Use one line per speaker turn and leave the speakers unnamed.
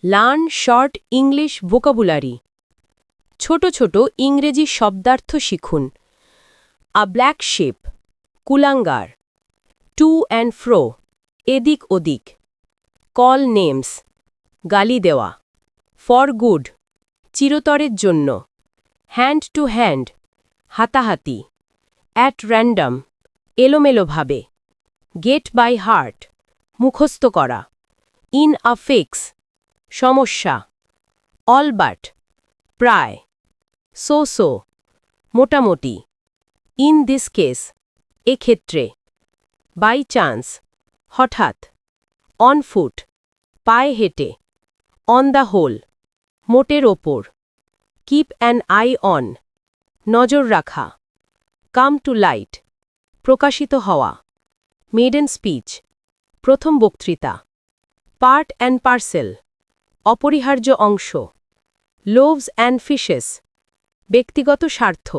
Learn short English vocabulary. ছোট ছোট ইংরেজি শব্দার্থ শিখুন। আ ব্ল্যাক শিপ, কুলাঙ্গার। টু অ্যান্ড ফ্রো, এদিক ওদিক। কল নেমস, গালি দেওয়া। ফর গুড, চিরতরের জন্য। হ্যান্ড টু হ্যান্ড, হাতাহাতি। অ্যাট র্যান্ডম, এলোমেলোভাবে। গেট বাই হার্ট, মুখস্থ করা। ইন আ ফিক্স, সমস্যা। অল বাট, প্রায়। সো সো, মোটামুটি। ইন দিস কেস, এক্ষেত্রে। বাই চান্স, হঠাৎ। অন ফুট, পায়ে হেঁটে। অন দ্য হোল, মোটের ওপর। কিপ অ্যান আই অন, নজর রাখা। কাম টু লাইট, প্রকাশিত হওয়া। মেডেন স্পিচ, প্রথম বক্তৃতা। পার্ট অ্যান্ড পার্সেল, অপরিহার্য অংশ। লোভস অ্যান্ড ফিশেস, ব্যক্তিগত স্বার্থ।